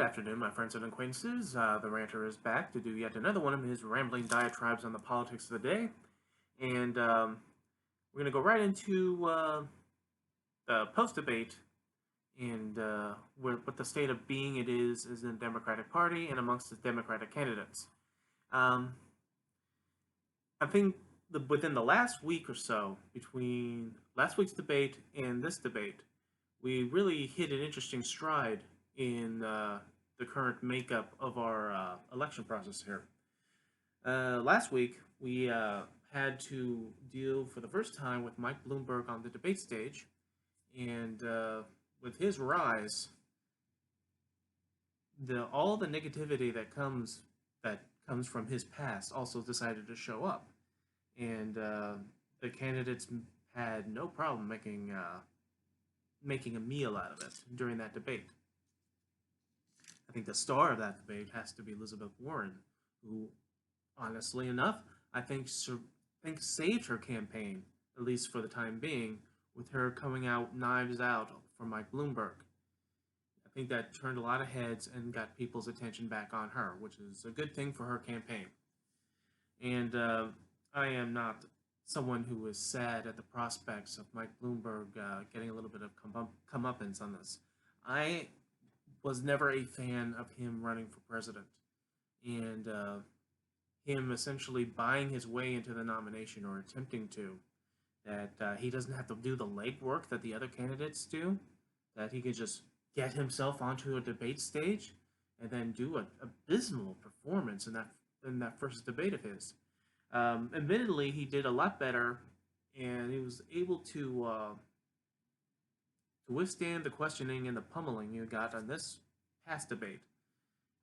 afternoon, my friends and acquaintances. The Ranter is back to do yet another one of his rambling diatribes on the politics of the day. And we're going to go right into the post-debate and what the state of being it is in the Democratic Party and amongst the Democratic candidates. I think within the last week or so, between last week's debate and this debate, we really hit an interesting stride in the current makeup of our election process here. Last week, we had to deal for the first time with Mike Bloomberg on the debate stage, and with his rise, all the negativity that comes from his past also decided to show up, and the candidates had no problem making a meal out of it during that debate. I think the star of that debate has to be Elizabeth Warren, who, honestly enough, I think saved her campaign, at least for the time being, with her coming out knives out for Mike Bloomberg. I think that turned a lot of heads and got people's attention back on her, which is a good thing for her campaign. And I am not someone who is sad at the prospects of Mike Bloomberg getting a little bit of comeuppance on this. I was never a fan of him running for president, and him essentially buying his way into the nomination, or attempting to, that he doesn't have to do the legwork that the other candidates do, that he can just get himself onto a debate stage and then do an abysmal performance in that first debate of his. Admittedly, he did a lot better, and he was able to withstand the questioning and the pummeling you got on this past debate.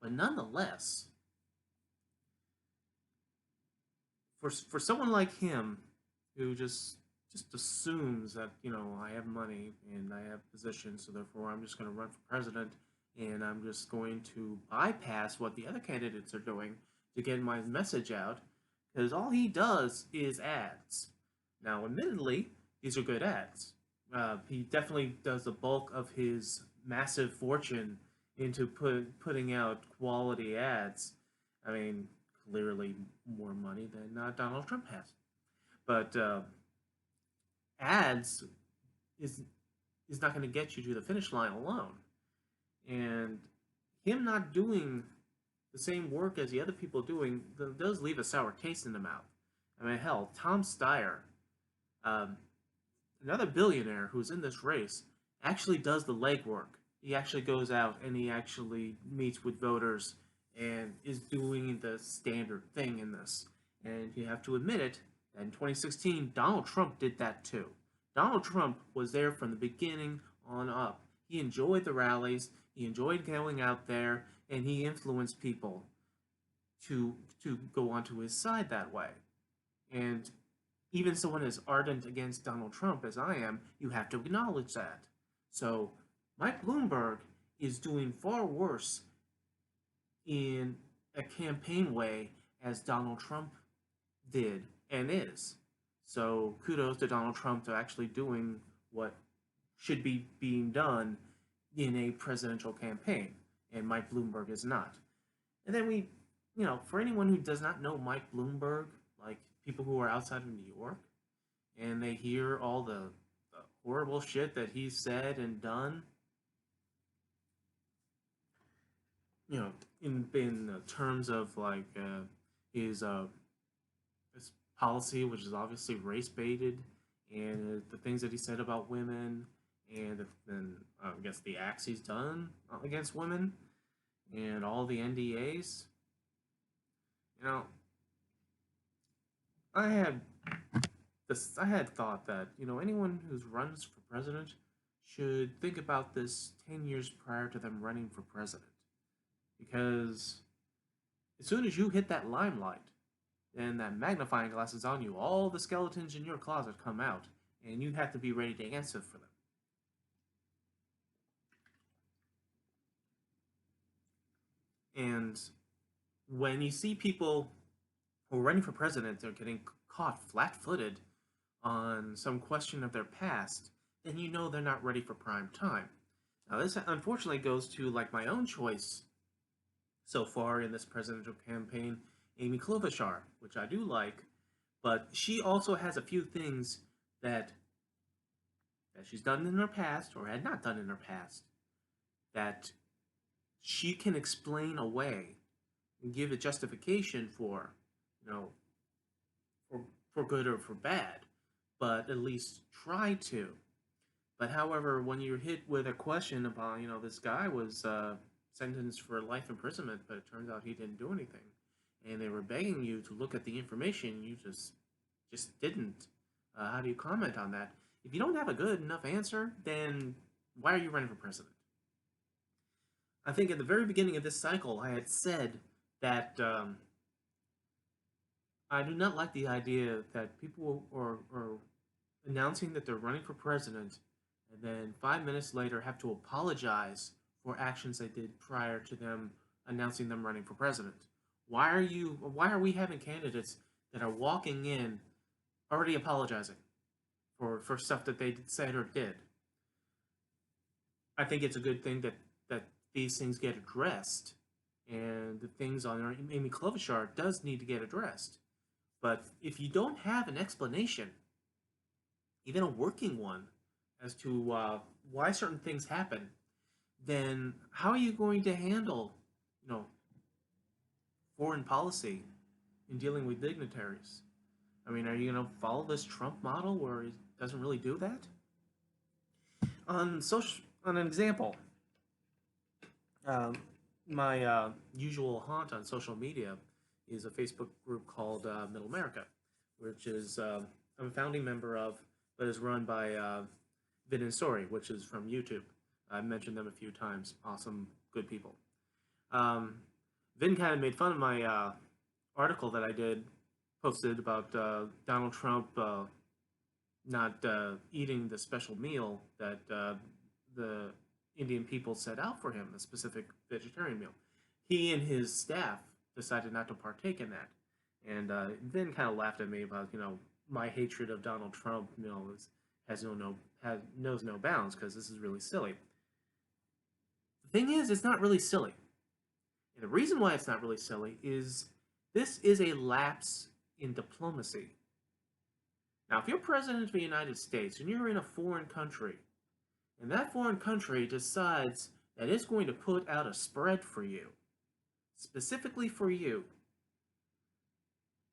But nonetheless, for someone like him, who just assumes that, I have money and I have position, so therefore I'm just going to run for president, and I'm just going to bypass what the other candidates are doing to get my message out, because all he does is ads. Now, admittedly, these are good ads. He definitely does the bulk of his massive fortune into putting out quality ads. I mean, clearly more money than Donald Trump has. But ads is not going to get you to the finish line alone. And him not doing the same work as the other people doing does leave a sour taste in the mouth. I mean, hell, Tom Steyer, another billionaire who's in this race, actually does the legwork. He actually goes out and he actually meets with voters and is doing the standard thing in this. And you have to admit it, that in 2016, Donald Trump did that too. Donald Trump was there from the beginning on up. He enjoyed the rallies, he enjoyed going out there, and he influenced people to go onto his side that way. And even someone as ardent against Donald Trump as I am, you have to acknowledge that. So Mike Bloomberg is doing far worse in a campaign way as Donald Trump did and is. So kudos to Donald Trump to actually doing what should be being done in a presidential campaign, and Mike Bloomberg is not. And then we, for anyone who does not know Mike Bloomberg, like people who are outside of New York, and they hear all the horrible shit that he's said and done, in terms of like his policy, which is obviously race baited, and the things that he said about women, and then I guess the acts he's done against women, and all the NDAs. I had thought that anyone who runs for president should think about this 10 years prior to them running for president, because as soon as you hit that limelight, then that magnifying glass is on you. All the skeletons in your closet come out, and you have to be ready to answer for them. And when you see people who are running for president, they're getting caught flat-footed on some question of their past, then they're not ready for prime time. Now, this unfortunately goes to like my own choice so far in this presidential campaign, Amy Klobuchar, which I do like, but she also has a few things that she's done in her past or had not done in her past that she can explain away and give a justification for, you know, for good or for bad, but at least try to. But however, when you're hit with a question about, this guy was sentenced for life imprisonment, but it turns out he didn't do anything, and they were begging you to look at the information, you just didn't. How do you comment on that? If you don't have a good enough answer, then why are you running for president? I think at the very beginning of this cycle, I had said that I do not like the idea that people are announcing that they're running for president and then 5 minutes later have to apologize for actions they did prior to them announcing them running for president. Why are we having candidates that are walking in already apologizing for stuff that they said or did? I think it's a good thing that these things get addressed, and the things on Amy Klobuchar does need to get addressed. But if you don't have an explanation, even a working one, as to why certain things happen, then how are you going to handle, foreign policy in dealing with dignitaries? I mean, are you going to follow this Trump model where he doesn't really do that? On an example, um, my usual haunt on social media is a Facebook group called Middle America, which is I'm a founding member of, but is run by Vin and Story, which is from YouTube. I've mentioned them a few times. Awesome, good people. Vin kind of made fun of my article that I posted about Donald Trump not eating the special meal that the Indian people set out for him, a specific vegetarian meal. He and his staff decided not to partake in that, and Vin kind of laughed at me about my hatred of Donald Trump. Knows no bounds because this is really silly. The thing is, it's not really silly. And the reason why it's not really silly is this is a lapse in diplomacy. Now, if you're president of the United States and you're in a foreign country, and that foreign country decides that it's going to put out a spread for you, specifically for you,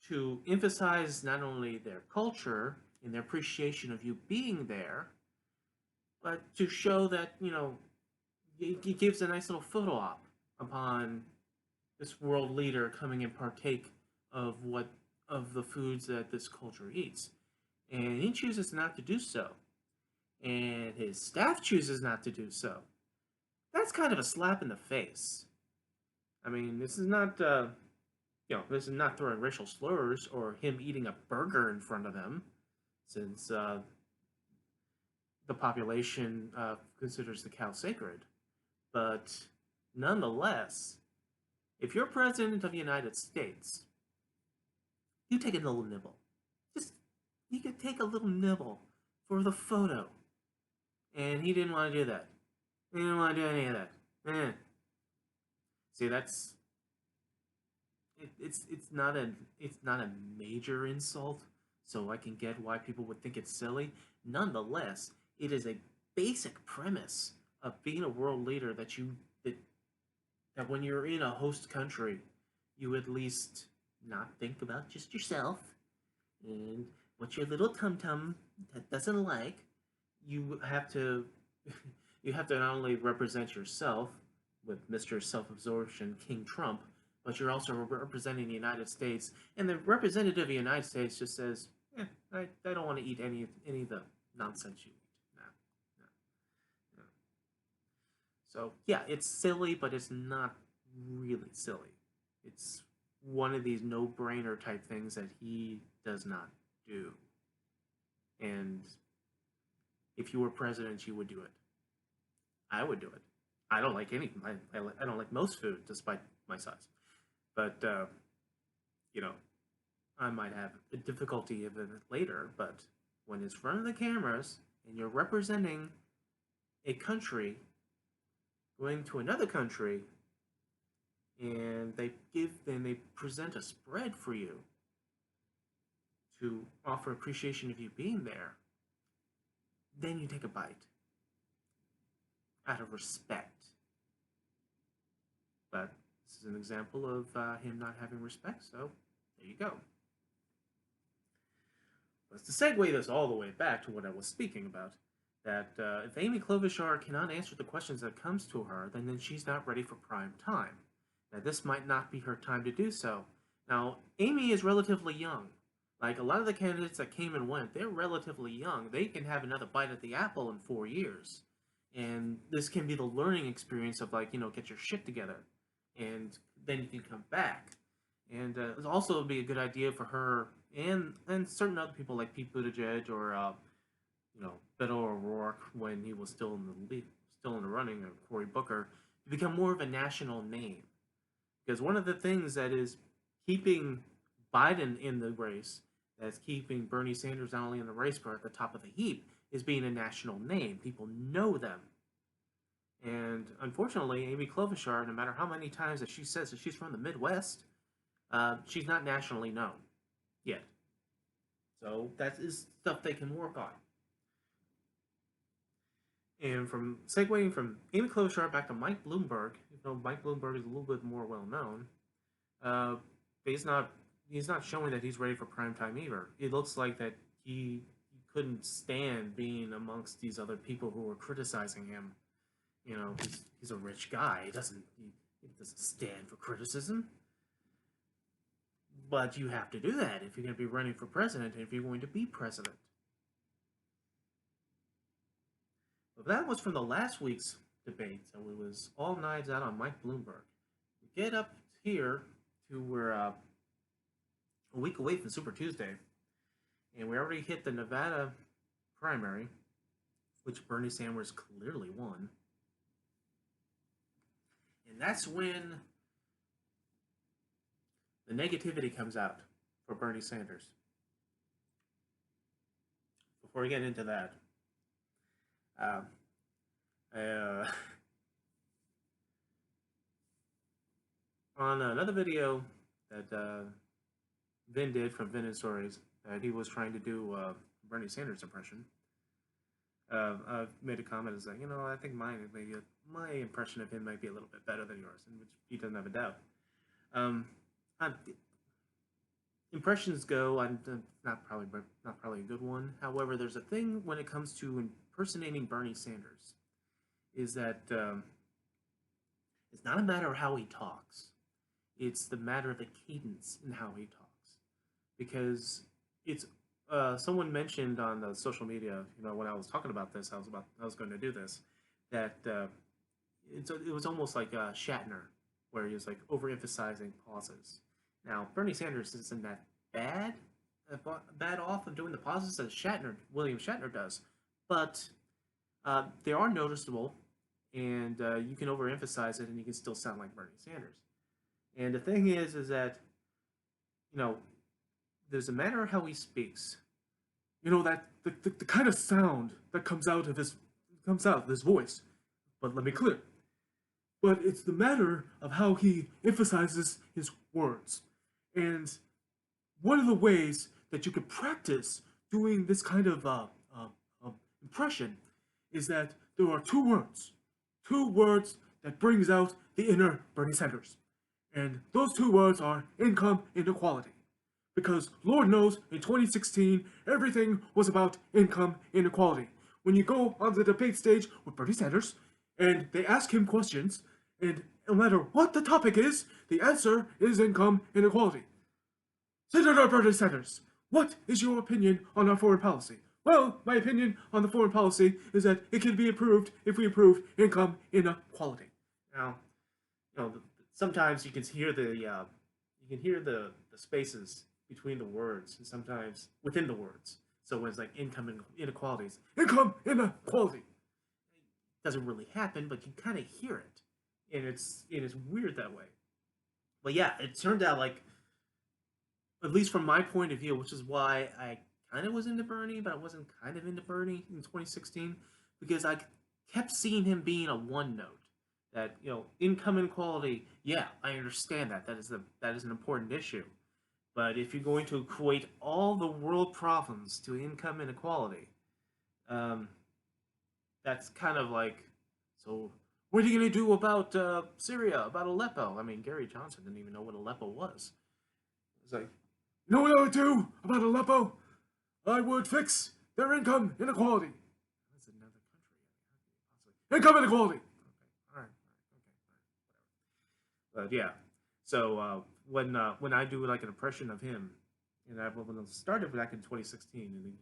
to emphasize not only their culture and their appreciation of you being there, but to show that, it gives a nice little photo op upon this world leader coming and partake of the foods that this culture eats. And he chooses not to do so. And his staff chooses not to do so. That's kind of a slap in the face. I mean, this is not, this is not throwing racial slurs or him eating a burger in front of them, since the population considers the cow sacred. But nonetheless, if you're president of the United States, you take a little nibble. You could take a little nibble for the photo. And he didn't want to do that. He didn't want to do any of that. See, that's it's not a major insult, so I can get why people would think it's silly. Nonetheless, it is a basic premise of being a world leader that that when you're in a host country, you at least not think about just yourself and what your little tum-tum that doesn't like. You have to not only represent yourself with Mr. Self-Absorption King Trump, but you're also representing the United States, and the representative of the United States just says, I don't want to eat any of the nonsense you eat. No. So yeah, it's silly, but it's not really silly. It's one of these no-brainer type things that he does not do. And if you were president, you would do it. I would do it. I don't like any. I don't like most food, despite my size. But I might have a difficulty of it later. But when it's in front of the cameras and you're representing a country going to another country, and they present a spread for you to offer appreciation of you being there, then you take a bite out of respect. But this is an example of him not having respect, so there you go. Let's to segue this all the way back to what I was speaking about, that if Amy Klobuchar cannot answer the questions that comes to her, then she's not ready for prime time. Now, this might not be her time to do so. Now, Amy is relatively young. Like, a lot of the candidates that came and went, they're relatively young. They can have another bite at the apple in 4 years. And this can be the learning experience of, like, get your shit together. And then you can come back. And it also be a good idea for her and certain other people like Pete Buttigieg or Beto O'Rourke when he was still in the running, or Cory Booker, to become more of a national name. Because one of the things that is keeping Biden in the race, that's keeping Bernie Sanders not only in the race but at the top of the heap, is being a national name. People know them. And unfortunately, Amy Klobuchar, no matter how many times that she says that she's from the Midwest, she's not nationally known yet. So that is stuff they can work on. And from segueing from Amy Klobuchar back to Mike Bloomberg, even though Mike Bloomberg is a little bit more well known, he's not showing that he's ready for prime time either. It looks like that he couldn't stand being amongst these other people who were criticizing him. He's a rich guy. He doesn't stand for criticism. But you have to do that if you're going to be running for president and if you're going to be president. But that was from the last week's debate, so it was all knives out on Mike Bloomberg. We get up here to we're a week away from Super Tuesday, and we already hit the Nevada primary, which Bernie Sanders clearly won. And that's when the negativity comes out for Bernie Sanders. Before we get into that, on another video that Vin did from Vin and Stories, that he was trying to do Bernie Sanders impression. I've made a comment as like, I think my impression of him might be a little bit better than yours, in which he doesn't have a doubt. Impressions go, I'm not probably a good one. However, there's a thing when it comes to impersonating Bernie Sanders, is that it's not a matter of how he talks. It's the matter of the cadence in how he talks. Because it's someone mentioned on the social media, when I was talking about this, I was going to do this, that it was almost like Shatner, where he was like overemphasizing pauses. Now, Bernie Sanders isn't that bad off of doing the pauses as William Shatner does, but they are noticeable, and you can overemphasize it, and you can still sound like Bernie Sanders. And the thing is that there's a manner of how he speaks. That the kind of sound that comes out of his voice. But let me clear. But it's the matter of how he emphasizes his words. And one of the ways that you could practice doing this kind of impression is that there are two words that brings out the inner Bernie Sanders. And those two words are income inequality. Because Lord knows, in 2016, everything was about income inequality. When you go on the debate stage with Bernie Sanders, and they ask him questions, and no matter what the topic is, the answer is income inequality. Senator Bernie Sanders, what is your opinion on our foreign policy? Well, my opinion on the foreign policy is that it can be improved if we improve income inequality. Now, sometimes you can hear the spaces between the words, and sometimes within the words. So when it's like income inequalities, income inequality, it doesn't really happen, but you kind of hear it, and it is weird that way. But yeah, it turned out like, at least from my point of view, which is why I kind of was into Bernie, but I wasn't kind of into Bernie in 2016, because I kept seeing him being a one note. that income inequality. Yeah, I understand that. That is an important issue. But if you're going to equate all the world problems to income inequality, um, that's kind of like, so what are you going to do about Syria, about Aleppo? I mean, Gary Johnson didn't even know what Aleppo was. It's like, you know what I would do about Aleppo? I would fix their income inequality. That's another country. Income inequality. Okay, all right, okay, but yeah. So when I do like an impression of him, and I when it started back in 2016, and then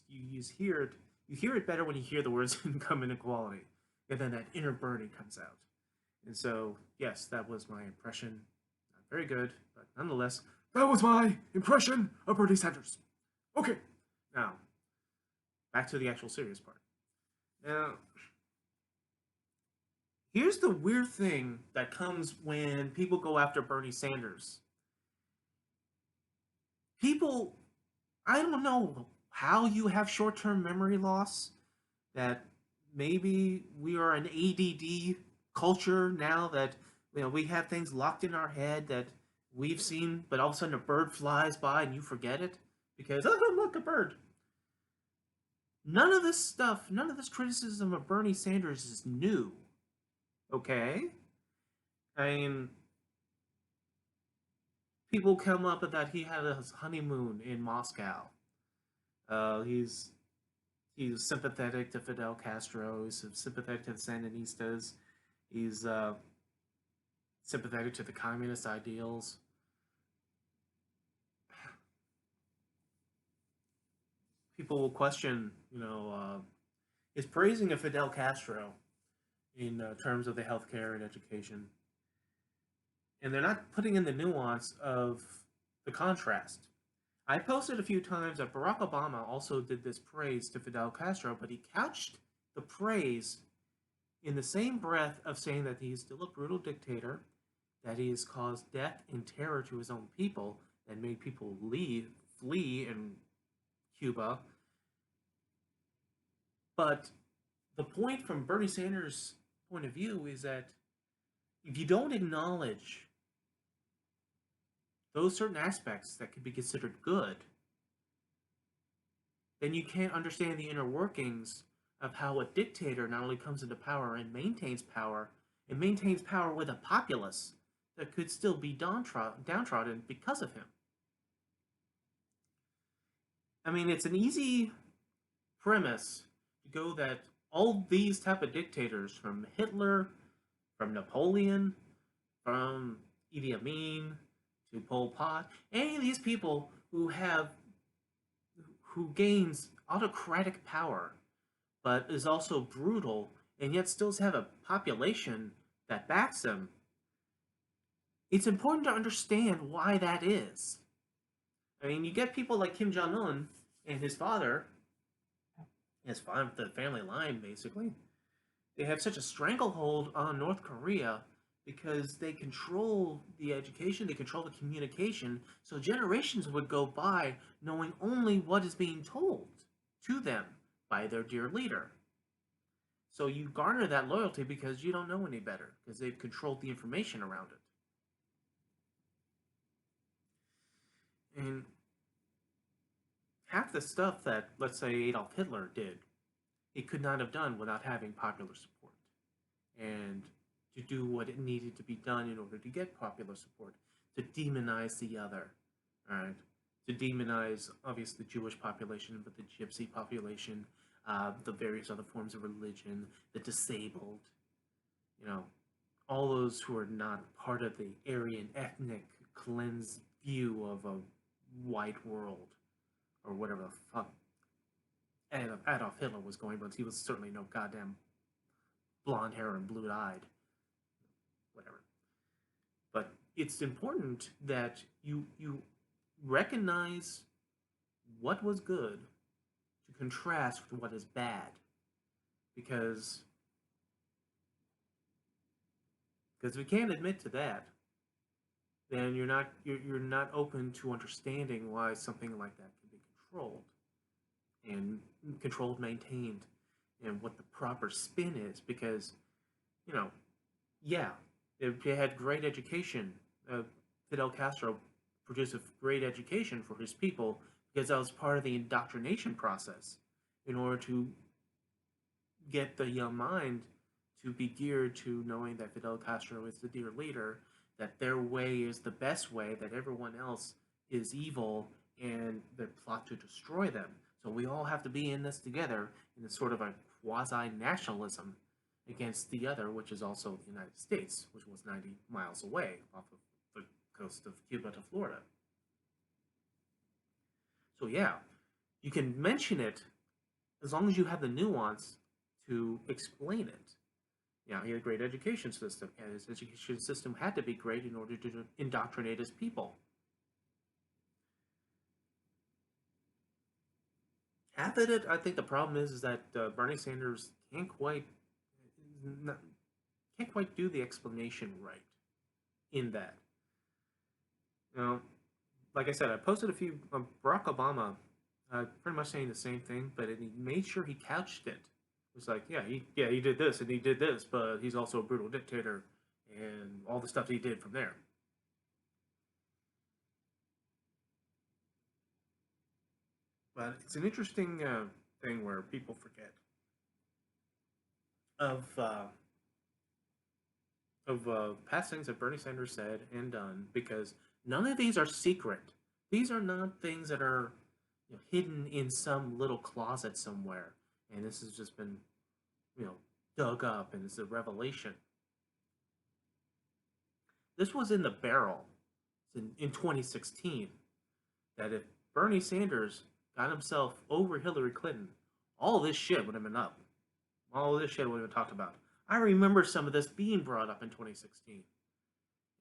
you hear it better when you hear the words income inequality, and then that inner Bernie comes out. And so yes, that was my impression. Not very good, but nonetheless, that was my impression of Bernie Sanders. Okay, now back to the actual serious part. Now, here's the weird thing that comes when people go after Bernie Sanders. People, I don't know how you have short term memory loss, that maybe we are an ADD culture now, that we have things locked in our head that we've seen, but all of a sudden a bird flies by and you forget it because, oh, look, a bird. None of this stuff, none of this criticism of Bernie Sanders is new. Okay? I mean, people come up with that he had his honeymoon in Moscow. He's sympathetic to Fidel Castro. He's sympathetic to the Sandinistas. He's sympathetic to the communist ideals. People will question, his praising of Fidel Castro in terms of the healthcare and education, and they're not putting in the nuance of the contrast. I posted a few times that Barack Obama also did this praise to Fidel Castro, but he couched the praise in the same breath of saying that he's still a brutal dictator, that he has caused death and terror to his own people, and made people flee in Cuba. But the point from Bernie Sanders' point of view is that if you don't acknowledge those certain aspects that could be considered good, then you can't understand the inner workings of how a dictator not only comes into power and maintains power, it maintains power with a populace that could still be downtrodden because of him. I mean, it's an easy premise to go that all these type of dictators, from Hitler, from Napoleon, from Idi Amin to Pol Pot, any of these people who gains autocratic power, but is also brutal, and yet still have a population that backs them. It's important to understand why that is. I mean, you get people like Kim Jong Un and his father, the family line, basically. They have such a stranglehold on North Korea because they control the education, they control the communication, so generations would go by knowing only what is being told to them by their dear leader. So you garner that loyalty because you don't know any better, because they've controlled the information around it. And half the stuff that, let's say, Adolf Hitler did, he could not have done without having popular support. And to do what it needed to be done in order to get popular support, to demonize the other, right? To demonize, obviously, the Jewish population, but the Gypsy population, the various other forms of religion, the disabled, all those who are not part of the Aryan ethnic cleansed view of a white world, or whatever the fuck Adolf Hitler was going, but he was certainly no goddamn blonde hair and blue eyed. Whatever. But it's important that you recognize what was good to contrast with what is bad. Because if we can't admit to that, then you're not open to understanding why something like that can be controlled, maintained, and what the proper spin is. Because Yeah, they had great education. Fidel Castro produced a great education for his people because that was part of the indoctrination process in order to get the young mind to be geared to knowing that Fidel Castro is the dear leader, that their way is the best way, that everyone else is evil, and they plot to destroy them. So we all have to be in this together in a sort of a quasi nationalism against the other, which is also the United States, which was 90 miles away off of the coast of Cuba to Florida. So yeah, you can mention it as long as you have the nuance to explain it. You know, he had a great education system, and his education system had to be great in order to indoctrinate his people. Half of it, I think the problem is that Bernie Sanders not, can't quite do the explanation right in that. You know, like I said, I posted a few Barack Obama, pretty much saying the same thing, but he made sure he couched it. It's like, he did this and he did this, but he's also a brutal dictator, and all the stuff he did from there. But it's an interesting thing where people forget of uh, past things that Bernie Sanders said and done because none of these are secret. These are not things that are hidden in some little closet somewhere, and this has just been you know dug up and it's a revelation. This was in the barrel in 2016 that if Bernie Sanders got himself over Hillary Clinton, all this shit would have been up. All this shit would have been talked about. I remember some of this being brought up in 2016,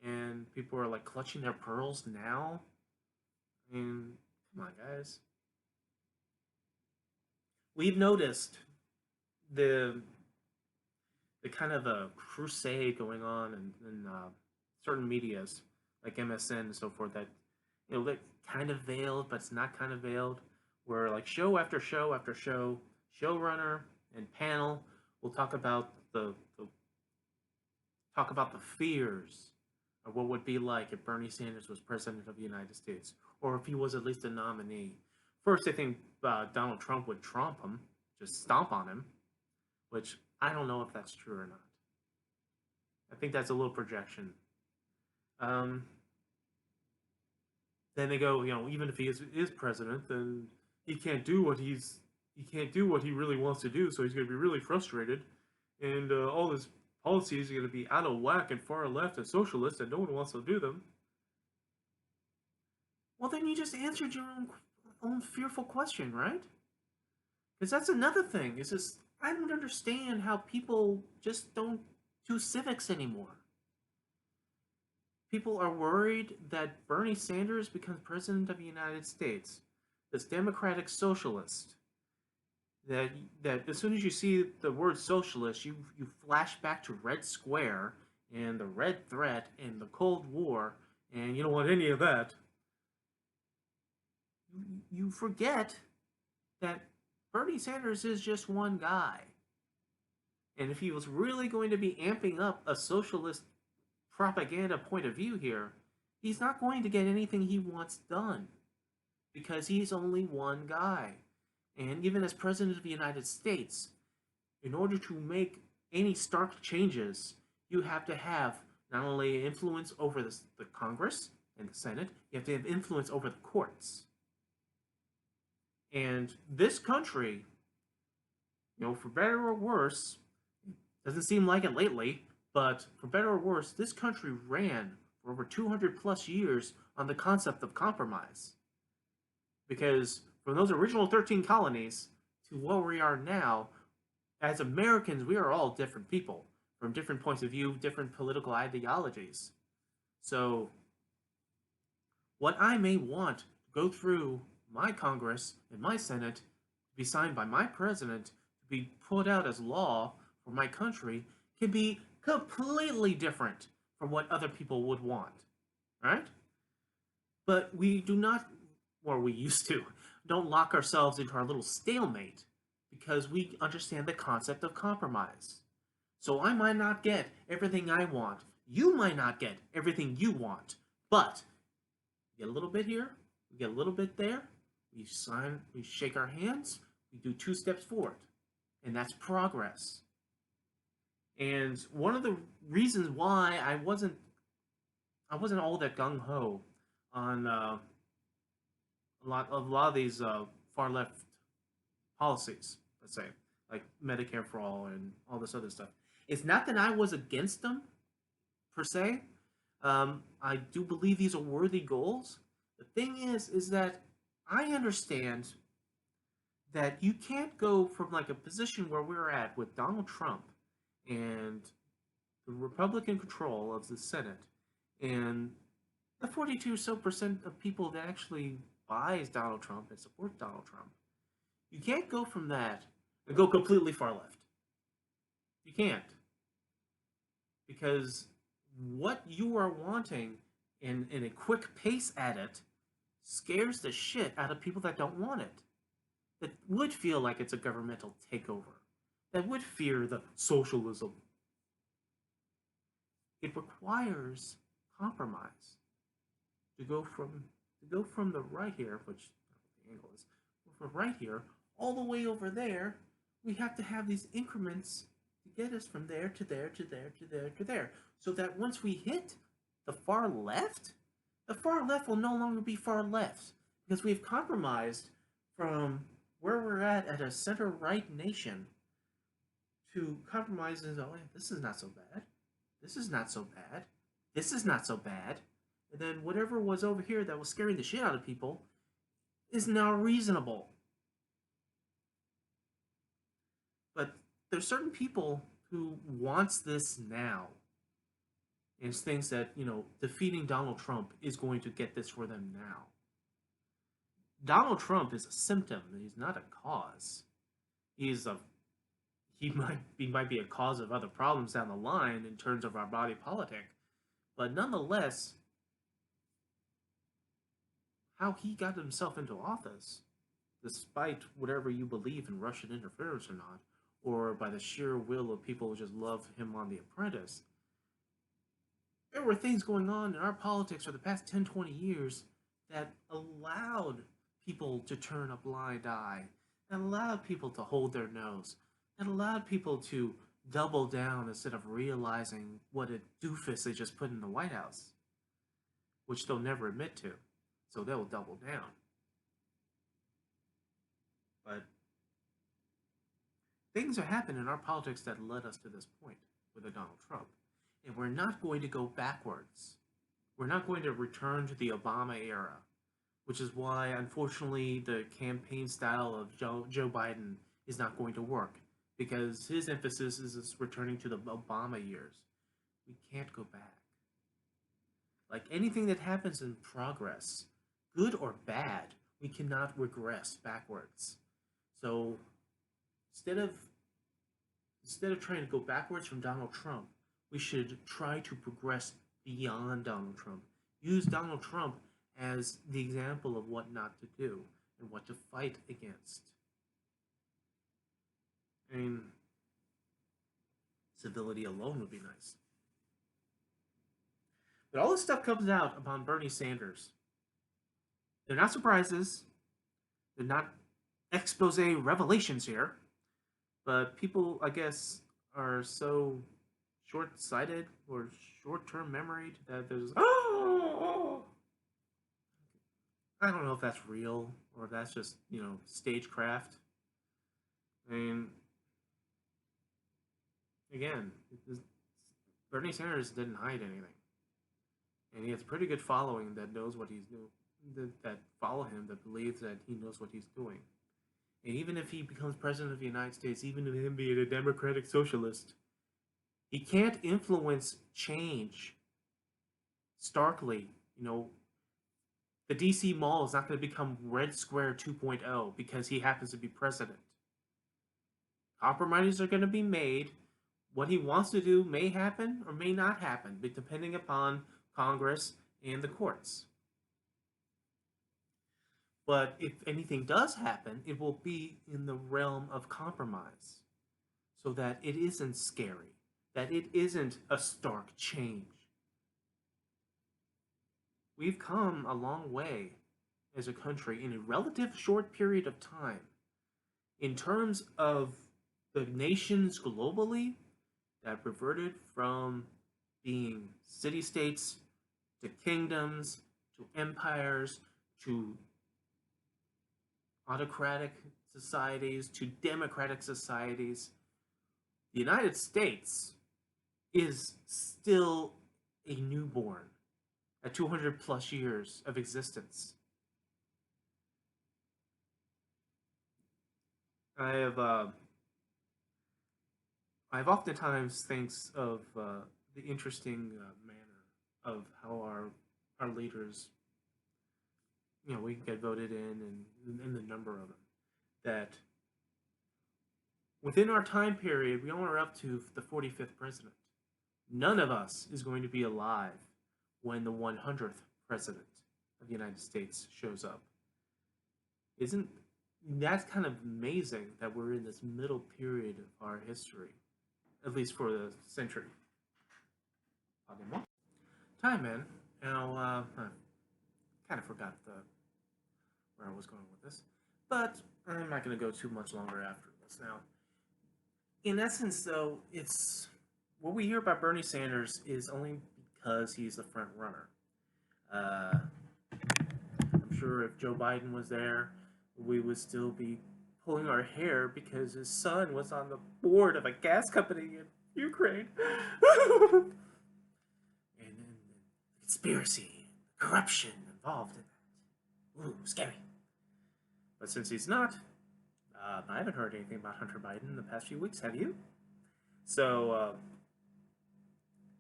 and people are like clutching their pearls now. I mean, come on, guys. We've noticed the the kind of a crusade going on in certain medias like MSN and so forth that that kind of veiled, but it's not kind of veiled. Where like show after show after show, showrunner and panel will talk about the fears of what would be like if Bernie Sanders was president of the United States, or if he was at least a nominee. First, they think Donald Trump would trump him, just stomp on him, which I don't know if that's true or not. I think that's a little projection. Um, then they go, even if is president, then he can't do what he can't do what he really wants to do, so he's going to be really frustrated, and all his policies are going to be out of whack and far left and socialist, and no one wants to do them. Well, then you just answered your own fearful question, right? Because that's another thing. Is just I don't understand how people just don't do civics anymore. People are worried that Bernie Sanders becomes president of the United States, this democratic socialist. That that as soon as you see the word socialist, you flash back to Red Square and the Red Threat and the Cold War, and you don't want any of that. You forget that Bernie Sanders is just one guy. And if he was really going to be amping up a socialist propaganda point of view here, he's not going to get anything he wants done because he's only one guy. And even as President of the United States, in order to make any stark changes, you have to have not only influence over the Congress and the Senate, you have to have influence over the courts. And this country, for better or worse, doesn't seem like it lately, but for better or worse, this country ran for over 200 plus years on the concept of compromise. Because from those original 13 colonies to where we are now, as Americans, we are all different people from different points of view, different political ideologies. So, what I may want to go through my Congress and my Senate to be signed by my president to be put out as law for my country can be completely different from what other people would want, right? But we do not, or we used to, don't lock ourselves into our little stalemate because we understand the concept of compromise. So I might not get everything I want. You might not get everything you want. But we get a little bit here, we get a little bit there, we shake our hands, we do 2 steps forward. And that's progress. And one of the reasons why I wasn't all that gung ho on a lot of these far left policies, let's say, like Medicare for all and all this other stuff. It's not that I was against them per se. I do believe these are worthy goals. The thing is that I understand that you can't go from like a position where we're at with Donald Trump and the Republican control of the Senate and the 42 or so percent of people that actually buys Donald Trump and support Donald Trump. You can't go from that and go completely far left. You can't. Because what you are wanting in a quick pace at it scares the shit out of people that don't want it. That would feel like it's a governmental takeover. That would fear the socialism. It requires compromise to go from the right here, which the angle is, from right here all the way over there. We have to have these increments to get us from there to there to there to there to there, so that once we hit the far left will no longer be far left because we've compromised from where we're at a center right nation to compromises. Oh, this is not so bad. This is not so bad. This is not so bad. And then whatever was over here that was scaring the shit out of people is now reasonable. But there's certain people who wants this now and thinks that, defeating Donald Trump is going to get this for them now. Donald Trump is a symptom. He's not a cause. He might be a cause of other problems down the line in terms of our body politic, but nonetheless, how he got himself into office, despite whatever you believe in Russian interference or not, or by the sheer will of people who just love him on The Apprentice, there were things going on in our politics for the past 10, 20 years that allowed people to turn a blind eye, that allowed people to hold their nose, that allowed people to double down instead of realizing what a doofus they just put in the White House, which they'll never admit to. So they'll double down. But things are happening in our politics that led us to this point with a Donald Trump. And we're not going to go backwards. We're not going to return to the Obama era, which is why, unfortunately, the campaign style of Joe Biden is not going to work, because his emphasis is returning to the Obama years. We can't go back. Like anything that happens in progress, good or bad, we cannot regress backwards. So instead of trying to go backwards from Donald Trump, we should try to progress beyond Donald Trump. Use Donald Trump as the example of what not to do and what to fight against. I mean, civility alone would be nice. But all this stuff comes out upon Bernie Sanders. They're not surprises. They're not expose revelations here. But people, I guess, are so short-sighted or short-term memoried that there's, oh! I don't know if that's real or if that's just, stagecraft. I mean, again, Bernie Sanders didn't hide anything. And he has a pretty good following that knows what he's doing, that follow him, that believes that he knows what he's doing. And even if he becomes president of the United States, even if him being a democratic socialist, he can't influence change starkly. The DC Mall is not going to become Red Square 2.0 because he happens to be president. Compromises are going to be made. What he wants to do may happen or may not happen, but depending upon Congress and the courts. But if anything does happen, it will be in the realm of compromise, so that it isn't scary, that it isn't a stark change. We've come a long way as a country in a relative short period of time. In terms of the nations globally that reverted from being city states to kingdoms to empires to autocratic societies to democratic societies, the United States is still a newborn at 200 plus years of existence. I have I've oftentimes thinks of the interesting manner of how our leaders, we get voted in the number of them. That within our time period, we only are up to the 45th president. None of us is going to be alive when the 100th president of the United States shows up. Isn't that's kind of amazing that we're in this middle period of our history, at least for the century. Time, man. Now, I kind of forgot where I was going with this, but I'm not going to go too much longer after this. Now, in essence, though, it's what we hear about Bernie Sanders is only because he's the front runner. I'm sure if Joe Biden was there, we would still be pulling our hair because his son was on the board of a gas company in Ukraine. And the conspiracy, corruption involved in that. Ooh, scary. But since he's not, I haven't heard anything about Hunter Biden in the past few weeks, have you? So,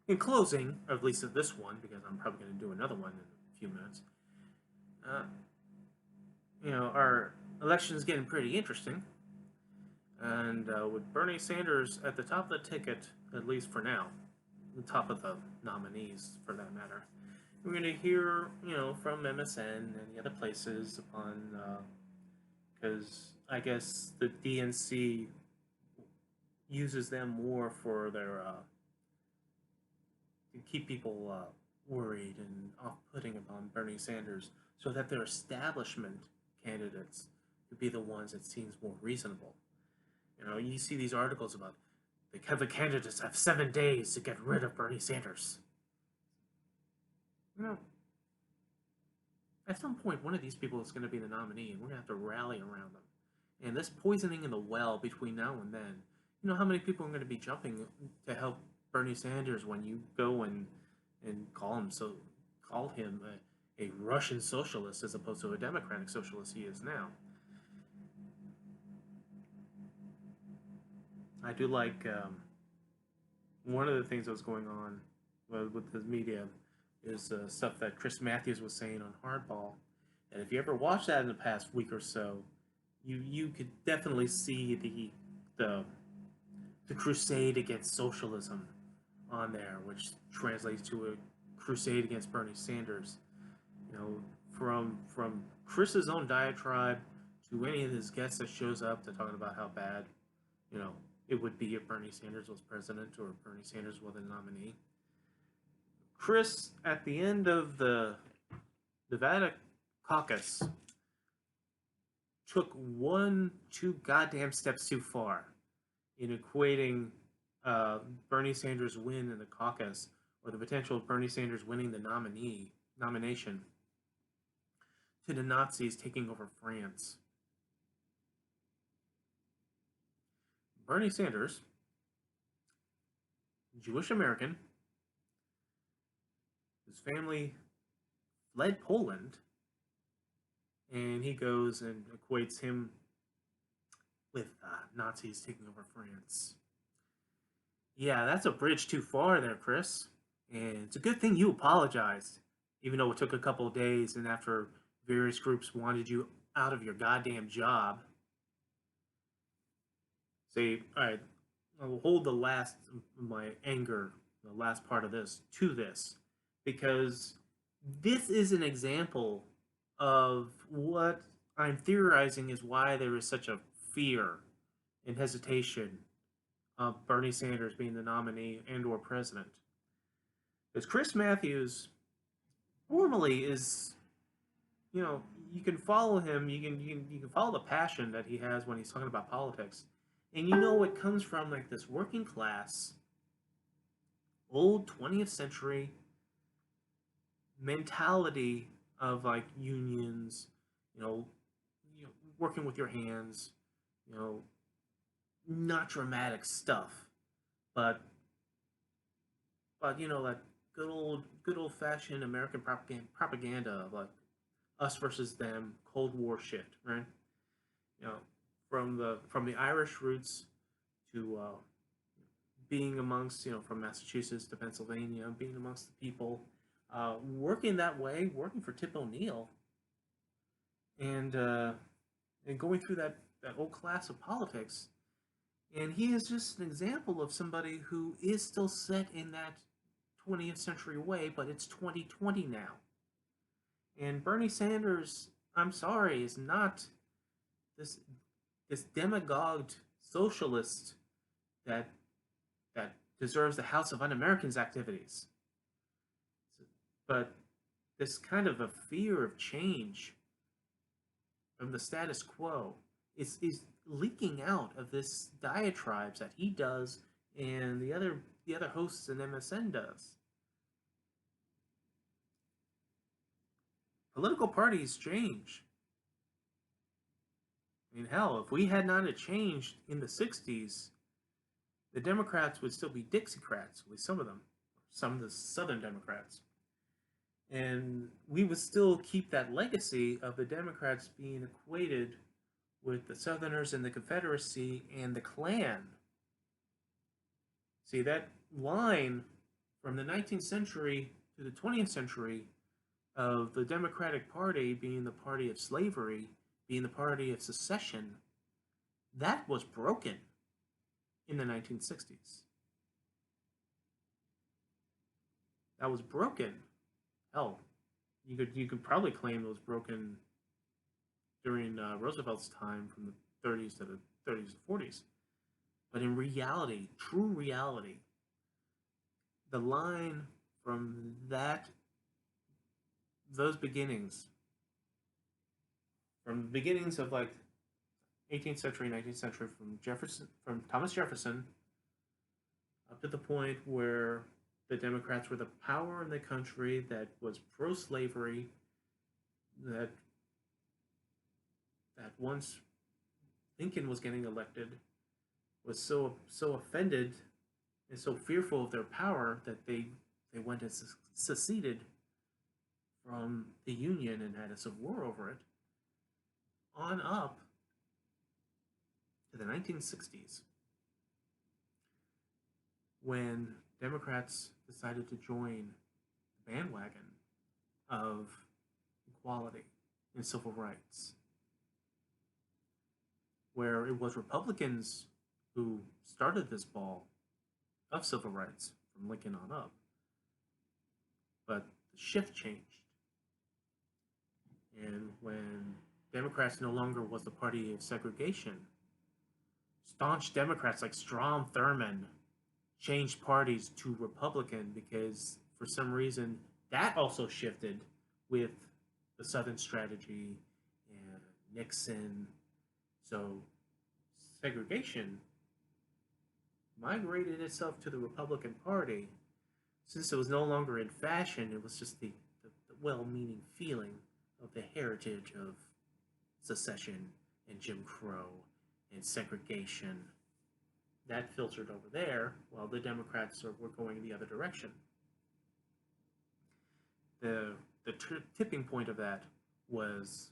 in closing, or at least of this one, because I'm probably going to do another one in a few minutes, our election is getting pretty interesting. And with Bernie Sanders at the top of the ticket, at least for now, the top of the nominees for that matter, we're going to hear, from MSN and the other places upon, because I guess the DNC uses them more for their, to keep people worried and off-putting upon Bernie Sanders, so that their establishment candidates could be the ones that seems more reasonable. You see these articles about the candidates have 7 days to get rid of Bernie Sanders. At some point, one of these people is going to be the nominee, and we're going to have to rally around them. And this poisoning in the well between now and then, how many people are going to be jumping to help Bernie Sanders when you go and call him a Russian socialist as opposed to a democratic socialist he is now. I do like one of the things that was going on with the media is stuff that Chris Matthews was saying on Hardball. And if you ever watched that in the past week or so, you could definitely see the crusade against socialism on there, which translates to a crusade against Bernie Sanders. From Chris's own diatribe to any of his guests that shows up to talking about how bad, it would be if Bernie Sanders was president or if Bernie Sanders was the nominee. Chris, at the end of the Nevada caucus, took 2 goddamn steps too far in equating Bernie Sanders' win in the caucus, or the potential of Bernie Sanders winning the nomination, to the Nazis taking over France. Bernie Sanders, Jewish American, his family fled Poland, and he goes and equates him with Nazis taking over France. Yeah, that's a bridge too far there, Chris. And it's a good thing you apologized, even though it took a couple of days and after various groups wanted you out of your goddamn job. See, alright, I will hold my anger, the last part of this, to this, because this is an example of what I'm theorizing is why there is such a fear and hesitation of Bernie Sanders being the nominee and or president. Because Chris Matthews formally is, you know, you can follow him, you can follow the passion that he has when he's talking about politics, and you know it comes from like this working class, old 20th century mentality of like unions, you know, working with your hands, you know, not dramatic stuff, but you know, like good old fashioned American propaganda of like us versus them, Cold War shit, right? You know, from the Irish roots to being amongst, you know, from Massachusetts to Pennsylvania, being amongst the people, working that way, working for Tip O'Neill, and uh, and going through that old class of politics. And he is just an example of somebody who is still set in that 20th century way, but it's 2020 now. And Bernie Sanders, I'm sorry, is not this demagogued socialist that deserves the House of Un-Americans activities. But this kind of a fear of change from the status quo is leaking out of this diatribes that he does and the other hosts in MSN does. Political parties change. I mean, hell, if we had not changed in the 60s, the Democrats would still be Dixiecrats, at least some of them, some of the Southern Democrats. And we would still keep that legacy of the Democrats being equated with the Southerners and the Confederacy and the Klan. See, that line from the 19th century to the 20th century of the Democratic Party being the party of slavery, being the party of secession, that was broken in the 1960s. That was broken. Hell, you could probably claim it was broken during Roosevelt's time from the 30s to the 30s and 40s. But in reality, true reality, the line from those beginnings, from the beginnings of like 18th century, 19th century, from Thomas Jefferson, up to the point where the Democrats were the power in the country that was pro-slavery, that once Lincoln was getting elected, was so offended and so fearful of their power that they went and seceded from the Union and had a civil war over it, on up to the 1960s, when Democrats decided to join the bandwagon of equality and civil rights, where it was Republicans who started this ball of civil rights from Lincoln on up. But the shift changed. And when Democrats no longer was the party of segregation, staunch Democrats like Strom Thurmond changed parties to Republican because for some reason that also shifted with the Southern strategy and Nixon. So segregation migrated itself to the Republican Party. Since it was no longer in fashion, it was just the well-meaning feeling of the heritage of secession and Jim Crow and segregation. That filtered over there, while the Democrats were going the other direction. The tipping point of that was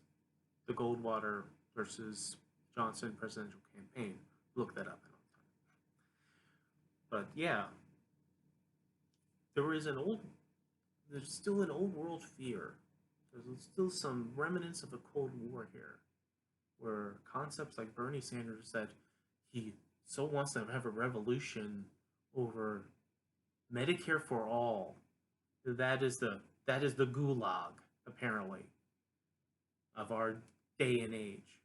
the Goldwater versus Johnson presidential campaign. Look that up. But yeah, there's still an old world fear. There's still some remnants of the Cold War here, where concepts like Bernie Sanders that he so wants to have a revolution over Medicare for all. That is the gulag, apparently, of our day and age.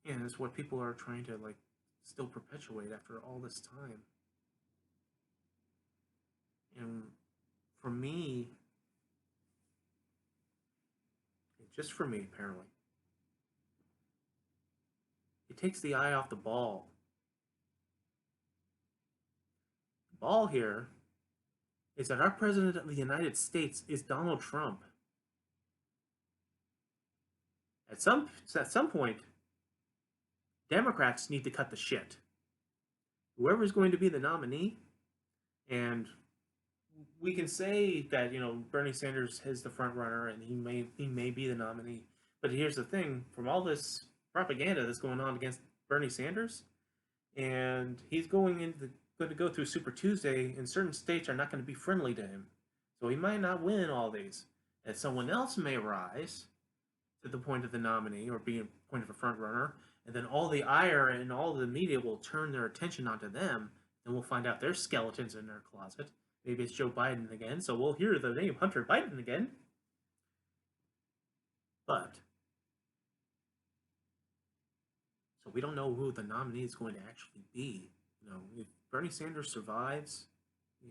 And it's what people are trying to like still perpetuate after all this time. And for me, just for me apparently, it takes the eye off the ball. The ball here is that our president of the United States is Donald Trump. At some point, Democrats need to cut the shit. Whoever is going to be the nominee, and we can say that Bernie Sanders is the front runner and he may be the nominee. But here's the thing: from all this propaganda that's going on against Bernie Sanders, and he's going to go through Super Tuesday, and certain states are not going to be friendly to him, so he might not win all these. And someone else may rise to the point of the nominee or be a point of a front runner, and then all the ire and all the media will turn their attention onto them, and we'll find out there's skeletons in their closet. Maybe it's Joe Biden again, so we'll hear the name Hunter Biden again. But so we don't know who the nominee is going to actually be. If Bernie Sanders survives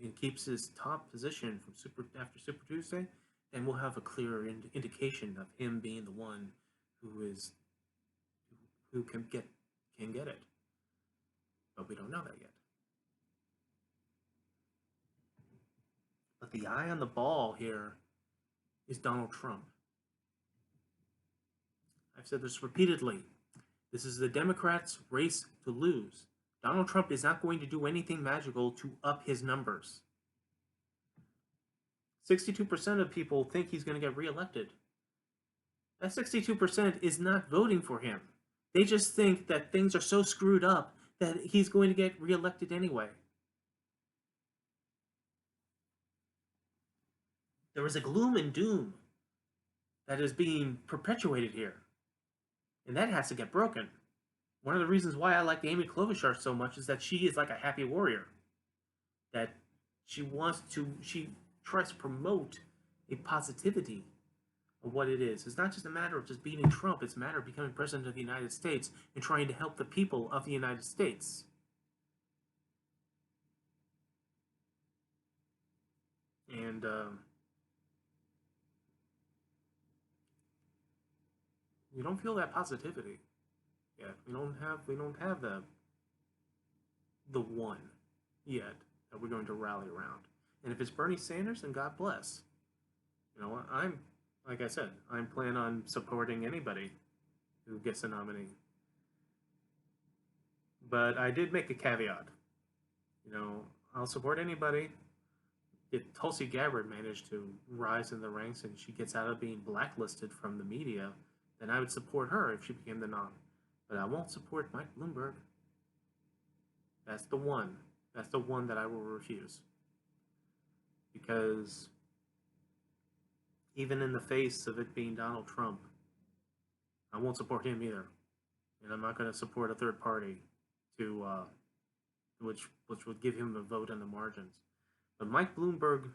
and keeps his top position from after Super Tuesday, then we'll have a clearer indication of him being the one who can get it. But we don't know that yet. But the eye on the ball here is Donald Trump. I've said this repeatedly. This is the Democrats' race to lose. Donald Trump is not going to do anything magical to up his numbers. 62% of people think he's going to get reelected. That 62% is not voting for him. They just think that things are so screwed up that he's going to get reelected anyway. There is a gloom and doom that is being perpetuated here. And that has to get broken. One of the reasons why I like Amy Klobuchar so much is that she is like a happy warrior. That she tries to promote a positivity of what it is. It's not just a matter of just beating Trump, it's a matter of becoming president of the United States and trying to help the people of the United States. And we don't feel that positivity yet. We don't have the one yet that we're going to rally around. And if it's Bernie Sanders, then God bless. Like I said, I'm planning on supporting anybody who gets a nominee. But I did make a caveat. I'll support anybody. If Tulsi Gabbard managed to rise in the ranks and she gets out of being blacklisted from the media, then I would support her if she became the nom. But I won't support Mike Bloomberg. That's the one. That's the one that I will refuse. Because even in the face of it being Donald Trump, I won't support him either. And I'm not going to support a third party which would give him a vote on the margins. But Mike Bloomberg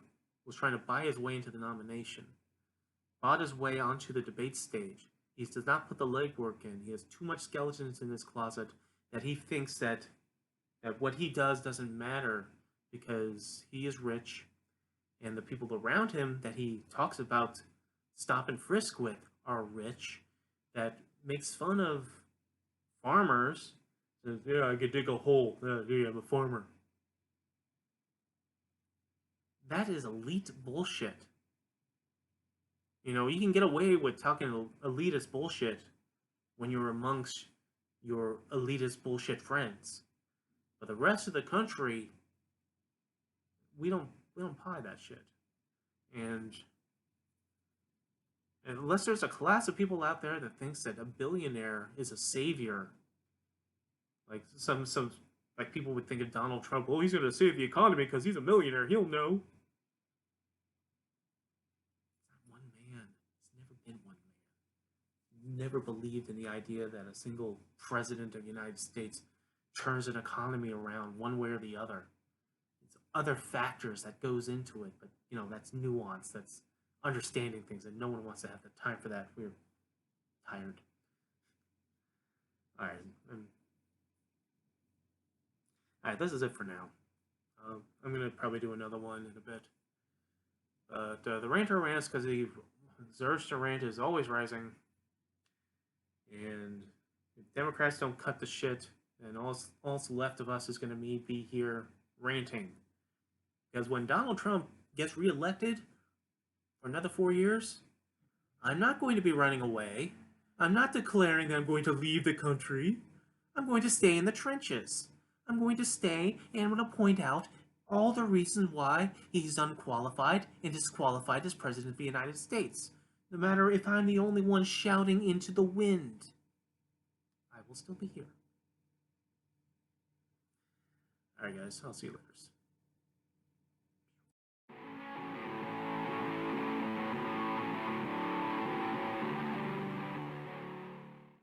was trying to buy his way into the nomination, bought his way onto the debate stage. He does not put the legwork in. He has too much skeletons in his closet that he thinks that what he does doesn't matter because he is rich, and the people around him that he talks about stop and frisk with are rich, that makes fun of farmers. Says, yeah, I could dig a hole. Yeah, I'm a farmer. That is elite bullshit. You can get away with talking elitist bullshit when you're amongst your elitist bullshit friends. But the rest of the country, we don't buy that shit. And unless there's a class of people out there that thinks that a billionaire is a savior, like some like people would think of Donald Trump, well, he's going to save the economy because he's a millionaire, he'll know. Never believed in the idea that a single president of the United States turns an economy around one way or the other. It's other factors that goes into it, but that's nuance, that's understanding things, and no one wants to have the time for that. We're tired. Alright. Alright, this is it for now. I'm going to probably do another one in a bit. But the Ranter rants because he deserves to rant is always rising. And if Democrats don't cut the shit, then all that's left of us is going to be here ranting. Because when Donald Trump gets reelected for another 4 years, I'm not going to be running away. I'm not declaring that I'm going to leave the country. I'm going to stay in the trenches. I'm going to stay and I'm going to point out all the reasons why he's unqualified and disqualified as President of the United States. No matter if I'm the only one shouting into the wind, I will still be here. Alright guys, I'll see you later.